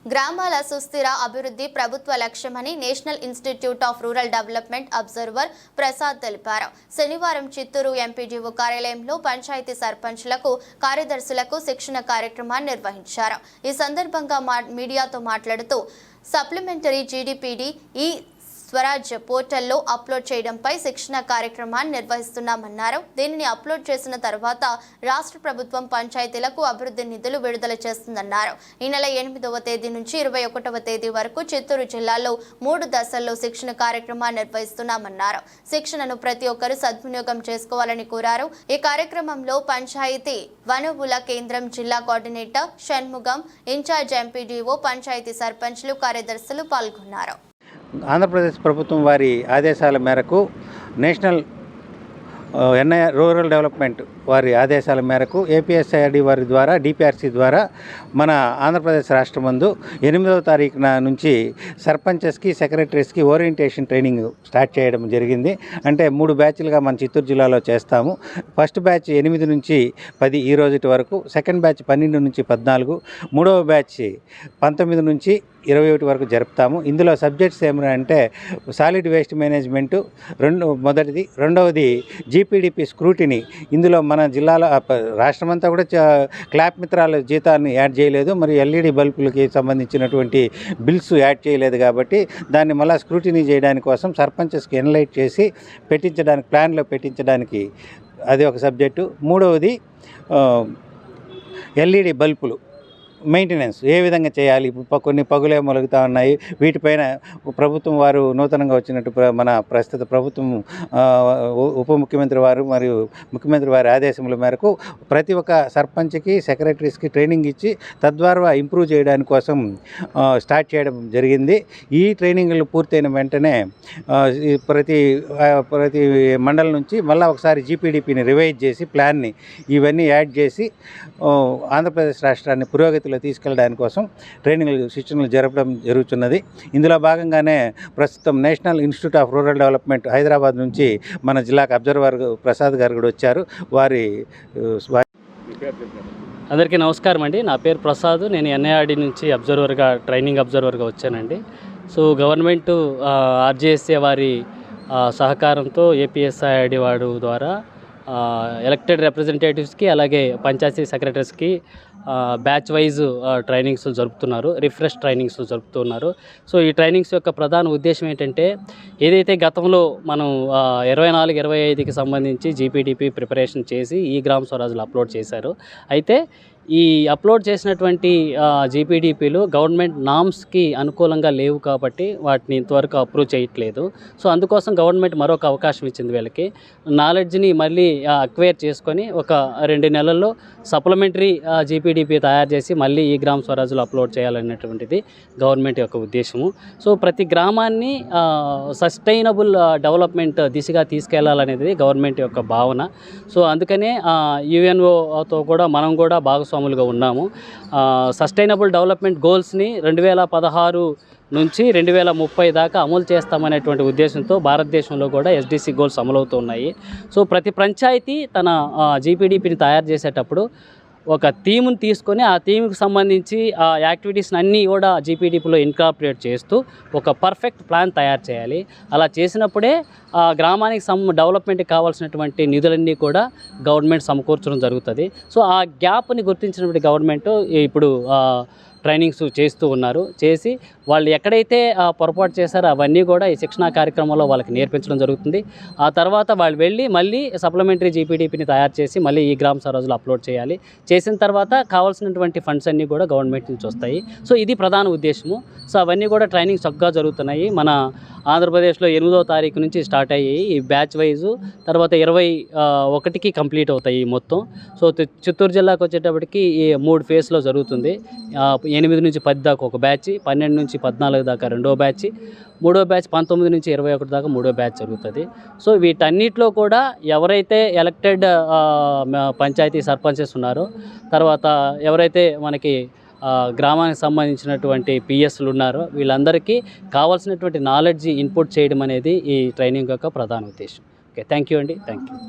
గ్రామాల సుస్థిర అభివృద్ధి ప్రభుత్వ లక్ష్యమని national institute of rural development observer Prasad తెలిపారు. శనివారం చిత్తూరు ఎంపీడీఓ కార్యాలయంలో పంచాయతీ సర్పంచ్లకు, కార్యదర్శులకు శిక్షణ కార్యక్రమాన్ని నిర్వహించారు. ఈ సందర్భంగా మీడియాతో మాట్లాడుతూ సప్లిమెంటరీ జీడీపీడీ ఈ స్వరాజ్ పోర్టల్లో అప్లోడ్ చేయడంపై శిక్షణ కార్యక్రమాన్ని నిర్వహిస్తున్నామన్నారు. దీనిని అప్లోడ్ చేసిన తర్వాత రాష్ట్ర ప్రభుత్వం పంచాయతీలకు అభివృద్ధి నిధులు విడుదల చేస్తుందన్నారు. ఈ నెల 8వ తేదీ నుంచి 21వ తేదీ వరకు చిత్తూరు జిల్లాలో 3 దశల్లో శిక్షణ కార్యక్రమాన్ని నిర్వహిస్తున్నామన్నారు. శిక్షణను ప్రతి ఒక్కరూ సద్వినియోగం చేసుకోవాలని కోరారు. ఈ కార్యక్రమంలో పంచాయతీ వనరుల కేంద్రం జిల్లా coordinator Shanmugam, in charge MPDO, panchayat సర్పంచ్లు, కార్యదర్శులు పాల్గొన్నారు. ఆంధ్రప్రదేశ్ ప్రభుత్వం వారి ఆదేశాల మేరకు నేషనల్ రూరల్ డెవలప్మెంట్ వారి ఆదేశాల మేరకు ఏపీఎస్ఐఆర్డీ వారి ద్వారా డిపిఆర్సి ద్వారా మన ఆంధ్రప్రదేశ్ రాష్ట్రమందు 8వ తారీఖున నుంచి సర్పంచెస్కి, సెక్రటరీస్కి ఓరియంటేషన్ ట్రైనింగ్ స్టార్ట్ చేయడం జరిగింది. అంటే 3 బ్యాచ్లుగా మన చిత్తూరు జిల్లాలో చేస్తాము. ఫస్ట్ బ్యాచ్ 8 నుంచి 10 ఈ రోజు వరకు, సెకండ్ బ్యాచ్ 12 నుంచి 14, మూడవ బ్యాచ్ 19 నుంచి 21 వరకు జరుపుతాము. ఇందులో సబ్జెక్ట్స్ ఏమంటే సాలిడ్ వేస్ట్ మేనేజ్మెంటు మొదటిది, రెండవది జీపీడీపీ స్క్రూటినీ. ఇందులో మన జిల్లాలో రాష్ట్రమంతా కూడా క్లాప్ మిత్రాల జీతాన్ని యాడ్ చేయలేదు, మరి ఎల్ఈడి బల్బులకి సంబంధించినటువంటి బిల్స్ యాడ్ చేయలేదు. కాబట్టి దాన్ని మళ్ళీ స్క్రూటినీ చేయడానికి కోసం సర్పంచెస్కి ఎన్లైట్ చేసి పెట్టించడానికి, ప్లాన్లో పెట్టించడానికి అది ఒక సబ్జెక్టు. మూడవది ఎల్ఈడి బల్బులు మెయింటెనెన్స్ ఏ విధంగా చేయాలి, కొన్ని పగులే మొలుగుతూ ఉన్నాయి. వీటిపైన ప్రభుత్వం వారు నూతనంగా వచ్చినట్టు మన ప్రస్తుత ప్రభుత్వం ఉప ముఖ్యమంత్రి వారు మరియు ముఖ్యమంత్రి వారి ఆదేశముల మేరకు ప్రతి ఒక్క సర్పంచ్కి, సెక్రటరీస్కి ట్రైనింగ్ ఇచ్చి తద్వారా ఇంప్రూవ్ చేయడానికి కోసం స్టార్ట్ చేయడం జరిగింది. ఈ ట్రైనింగ్లు పూర్తయిన వెంటనే ప్రతి మండలం నుంచి మళ్ళీ ఒకసారి జీపీడీపీని రివైజ్ చేసి ప్లాన్ని ఇవన్నీ యాడ్ చేసి ఆంధ్రప్రదేశ్ రాష్ట్రాన్ని పురోగతి తీసుకెళ్ళడానికి కోసం ట్రైనింగ్లు, శిక్షణలు జరపడం జరుగుతున్నది. ఇందులో భాగంగానే ప్రస్తుతం national institute of rural development Hyderabad నుంచి మన జిల్లాకు అబ్జర్వర్ ప్రసాద్ గారు కూడా వచ్చారు. అందరికీ నమస్కారం అండి. నా పేరు ప్రసాద్. నేను ఎన్ఐఆర్డి నుంచి ట్రైనింగ్ అబ్జర్వర్గా వచ్చానండి. సో గవర్నమెంట్ ఆర్జేఎస్ఏ వారి సహకారంతో ఏపీఎస్ఐఆర్డి వాడు ద్వారా ఎలక్టెడ్ రిప్రజెంటేటివ్స్కి, అలాగే పంచాయతీ సెక్రటరీస్కి బ్యాచ్ వైజ్ ట్రైనింగ్స్ జరుపుతున్నారు, రిఫ్రెష్ ట్రైనింగ్స్ జరుపుతున్నారు. సో ఈ ట్రైనింగ్స్ యొక్క ప్రధాన ఉద్దేశం ఏంటంటే, ఏదైతే గతంలో మనం 24-25కి సంబంధించి జీపీడీపీ ప్రిపరేషన్ చేసి ఈ గ్రామ స్వరాజ్లో అప్లోడ్ చేశారు. అయితే ఈ అప్లోడ్ చేసినటువంటి జీపీడీపీలు గవర్నమెంట్ నామ్స్కి అనుకూలంగా లేవు కాబట్టి వాటిని ఇంతవరకు అప్రూవ్ చేయట్లేదు. సో అందుకోసం గవర్నమెంట్ మరొక అవకాశం ఇచ్చింది. వీళ్ళకి నాలెడ్జ్ని మళ్ళీ అక్వైర్ చేసుకొని ఒక 2 నెలల్లో సప్లిమెంటరీ జీపీడీపీ తయారు చేసి మళ్ళీ ఈ గ్రామ స్వరాజ్లో అప్లోడ్ చేయాలనేటువంటిది గవర్నమెంట్ యొక్క ఉద్దేశము. సో ప్రతి గ్రామాన్ని సస్టైనబుల్ డెవలప్మెంట్ దిశగా తీసుకెళ్లాలనేది గవర్నమెంట్ యొక్క భావన. సో అందుకనే యుఎన్ఓతో కూడా మనం కూడా భాగస్వాములుగా ఉన్నాము. సస్టైనబుల్ డెవలప్మెంట్ గోల్స్ని 2016 నుంచి 2030 దాకా అమలు చేస్తామనేటువంటి ఉద్దేశంతో భారతదేశంలో కూడా ఎస్డిసి గోల్స్ అమలవుతూ ఉన్నాయి. సో ప్రతి పంచాయతీ తన జీపీడీపీని తయారు చేసేటప్పుడు ఒక థీమ్ని తీసుకొని ఆ థీమ్కి సంబంధించి ఆ యాక్టివిటీస్ని అన్నీ కూడా జీపీడీపీలో ఇన్కార్పొరేట్ చేస్తూ ఒక పర్ఫెక్ట్ ప్లాన్ తయారు చేయాలి. అలా చేసినప్పుడే ఆ గ్రామానికి డెవలప్మెంట్కి కావాల్సినటువంటి నిధులన్నీ కూడా గవర్నమెంట్ సమకూర్చడం జరుగుతుంది. సో ఆ గ్యాప్ని గుర్తించినటువంటి గవర్నమెంట్ ఇప్పుడు ట్రైనింగ్స్ చేస్తూ ఉన్నారు. చేసి వాళ్ళు ఎక్కడైతే పొరపాటు చేశారో అవన్నీ కూడా ఈ శిక్షణా కార్యక్రమంలో వాళ్ళకి నేర్పించడం జరుగుతుంది. ఆ తర్వాత వాళ్ళు వెళ్ళి మళ్ళీ సప్లిమెంటరీ జీపీడీపీని తయారు చేసి మళ్ళీ ఈ గ్రామ స్వరాజ్లో అప్లోడ్ చేయాలి. చేసిన తర్వాత కావాల్సినటువంటి ఫండ్స్ అన్నీ కూడా గవర్నమెంట్ నుంచి వస్తాయి. సో ఇది ప్రధాన ఉద్దేశము. సో అవన్నీ కూడా ట్రైనింగ్ చక్కగా జరుగుతున్నాయి. మన ఆంధ్రప్రదేశ్లో 8వ తారీఖు నుంచి స్టార్ట్ అయ్యాయి ఈ బ్యాచ్ వైజు. తర్వాత 21కి కంప్లీట్ అవుతాయి మొత్తం. సో చిత్తూరు జిల్లాకు వచ్చేటప్పటికి ఈ 3 ఫేజ్లో జరుగుతుంది. 8 నుంచి 10 దాకా ఒక బ్యాచ్, 12 నుంచి 14 దాకా రెండో బ్యాచ్, మూడో బ్యాచ్ 19 నుంచి 21 దాకా మూడో బ్యాచ్ జరుగుతుంది. సో వీటన్నిటిలో కూడా ఎవరైతే ఎలక్టెడ్ పంచాయతీ సర్పంచెస్ ఉన్నారో, తర్వాత ఎవరైతే మనకి గ్రామానికి సంబంధించినటువంటి పిఎస్లు ఉన్నారో వీళ్ళందరికీ కావాల్సినటువంటి నాలెడ్జ్ ఇన్పుట్ చేయడం అనేది ఈ ట్రైనింగ్ యొక్క ప్రధాన ఉద్దేశం. ఓకే, థ్యాంక్ యూ అండి. Thank you.